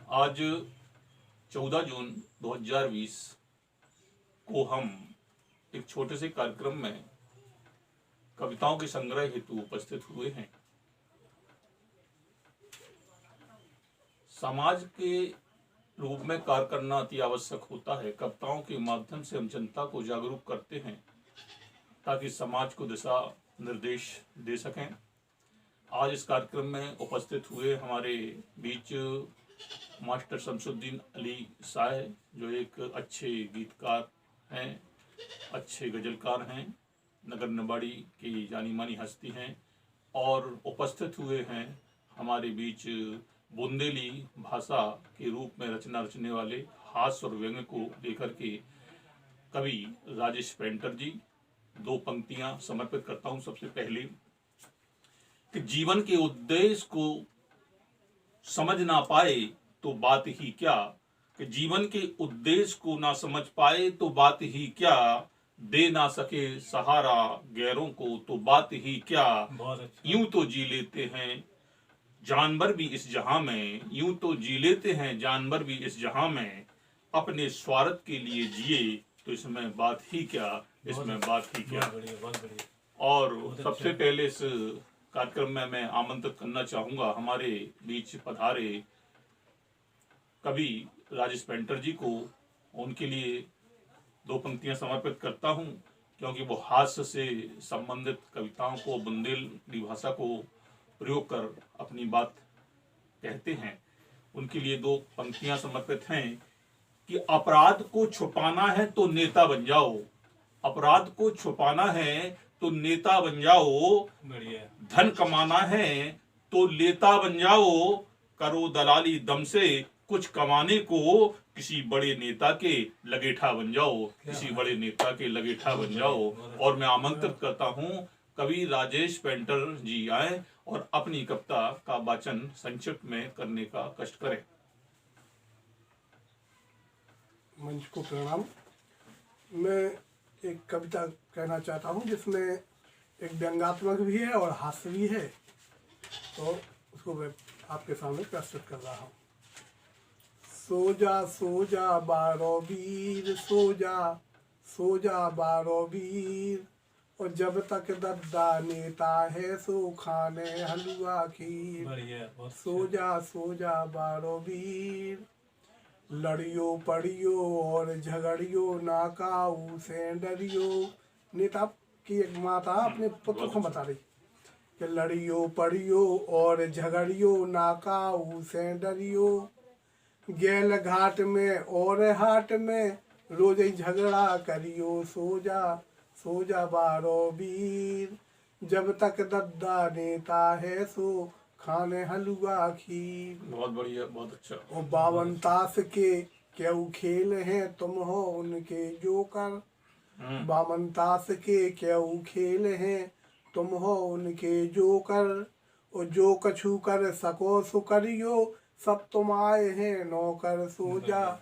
आज 14 जून 2020 को हम एक छोटे से कार्यक्रम में कविताओं के संग्रह हेतु उपस्थित हुए हैं। समाज के रूप में कार्य करना अति आवश्यक होता है। कविताओं के माध्यम से हम जनता को जागरूक करते हैं ताकि समाज को दिशा निर्देश दे सकें। आज इस कार्यक्रम में उपस्थित हुए हमारे बीच मास्टर शमसुद्दीन अली साहब, जो एक अच्छे गीतकार हैं, अच्छे गजलकार हैं, नगर निवाड़ी की जानी मानी हस्ती हैं। और उपस्थित हुए हैं हमारे बीच बुंदेली भाषा के रूप में रचना रचने वाले, हास्य और व्यंग्य को लेकर के कवि राजेश पेंटर जी। दो पंक्तियां समर्पित करता हूं। सबसे पहले कि जीवन के उद्देश्य को समझ ना पाए तो बात ही क्या, कि जीवन के उद्देश्य को ना समझ पाए तो बात ही क्या, दे ना सके सहारा गैरों को तो बात ही क्या। यूं तो जी लेते हैं जानवर भी इस जहां में, यूं तो जी लेते हैं जानवर भी इस जहां में, अपने स्वार्थ के लिए जिए तो इसमें बात ही क्या, इसमें बात ही क्या। और सबसे पहले इस कार्यक्रम में मैं आमंत्रित करना चाहूंगा हमारे बीच पधारे कवि राजेश पेंटर जी को। उनके लिए दो पंक्तियां समर्पित करता हूं, क्योंकि वो हास्य से संबंधित कविताओं को, बुंदेली भाषा को प्रयोग कर अपनी बात कहते हैं। उनके लिए दो पंक्तियां समर्पित हैं कि अपराध को छुपाना है तो नेता बन जाओ, अपराध को छुपाना है तो नेता बन जाओ, धन कमाना है तो लेता बन जाओ, करो दलाली दम से कुछ कमाने को, किसी बड़े नेता के लगेठा बन जाओ, किसी बड़े नेता के लगेठा बन जाओ। और मैं आमंत्रित करता हूं कवि राजेश पेंटर जी आए और अपनी कविता का वाचन संक्षिप्त में करने का कष्ट करें। मंच को प्रणाम। मैं एक कविता कहना चाहता हूँ जिसमें एक व्यंग्यात्मक भी है और हास्य भी है, तो उसको मैं आपके सामने प्रस्तुत कर रहा हूँ। सो जा बारो वीर, सो जा बारो वीर, और जब तक दद्दा नेता है सो खाने हलवा खीर। सो जा बारो वीर, लड़ियो पड़ियो और झगड़ियो नाकाऊ से डरियो। नेता की एक माता अपने पुत्र को बता रही कि लड़ियो पड़ियो और झगड़ियो नाकाऊ से डरियो, गैल घाट में और हाट में रोज ही झगड़ा करियो। सो जा बारो वीर, जब तक दद्दा नेता है सो खाने हलवा खीर। बहुत बढ़िया, बहुत अच्छा। और 52 ताश के क्यों खेल हैं तुम हो उनके जोकर, 52 ताश के क्यों खेल हैं तुम हो उनके जोकर, और जो कछु कर सको सो करियो, सब तुम आए हैं नौकर। सो जा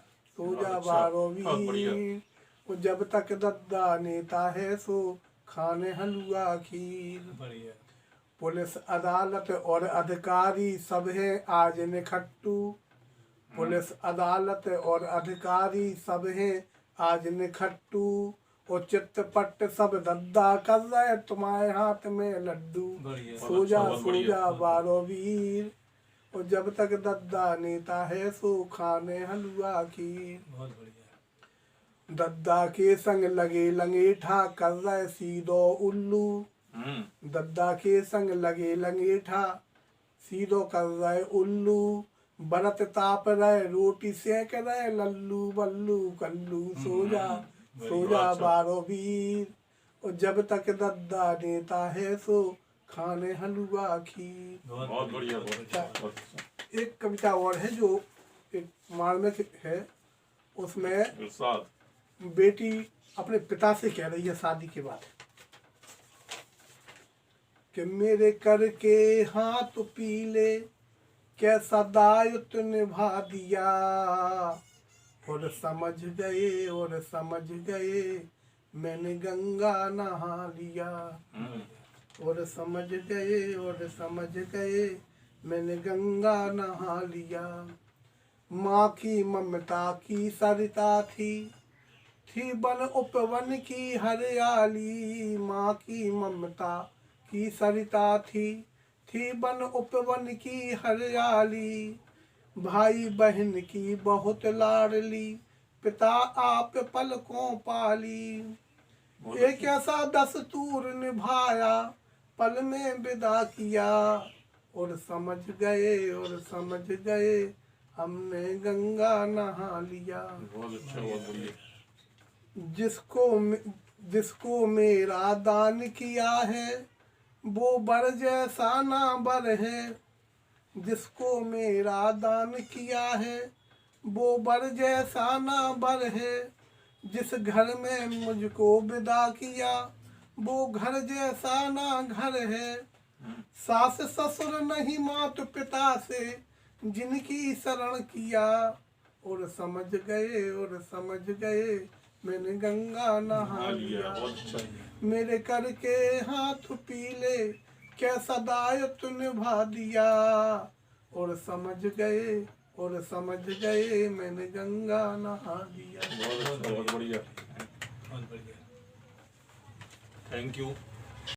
बारो वीर, और जब तक दद्दा नेता है सो खाने हलवा खीर। पुलिस अदालत और अधिकारी सब हैं आज निखट्टू, पुलिस अदालत और अधिकारी सब हैं आज निखट्टू, और चित्तपट सब दद्दा कर रहे तुम्हारे हाथ में लड्डू। सो जा बारो वीर, और जब तक दद्दा नेता है सो खाने हलवा खीर। दद्दा के संग लगे लंगेठा कर रहे सीधो उल्लू, दद्दा के संग लगे लंगेठा सीधो कर रहे उल्लू, बरत ताप रहे रोटी सेक रहे लल्लू बल्लू कल्लू। सो जा बारो वीर, और जब तक दद्दा नेता है सो खाने हलवा खीर। बहुत बढ़िया, बहुत अच्छा। एक कविता और है जो एक मार्मिक है। उसमें बेटी अपने पिता से कह रही है शादी के बाद कि मेरे करके हाथ पीले कैसा दायित्व निभा दिया, और समझ गए मैंने गंगा नहा लिया, और समझ गए मैंने गंगा नहा लिया। माँ की ममता की सरिता थी वन उपवन की हरियाली। माँ की ममता की सरिता थी वन उपवन की हरियाली। भाई बहन की बहुत लाडली, पिता आप पलकों पाली। बहुत एक अच्छी। ऐसा दस्तूर निभाया, पल में विदा किया। और समझ गए हमने गंगा नहा लिया। बहुत अच्छा, बहुत बढ़िया। जिसको मेरा दान किया है, वो बर जैसा ना बर है। जिसको मेरा दान किया है, वो बर जैसा ना बर है। जिस घर में मुझको विदा किया, वो घर जैसा ना घर है। सास ससुर नहीं मात पिता से जिनकी शरण किया। और समझ गए मैंने गंगा नहा लिया। बहुत अच्छा। मेरे करके हाथ पीले कैसा दायित्व निभा दिया। और समझ गए मैंने गंगा नहा लिया। बहुत अच्छा, बहुत बढ़िया। Thank you.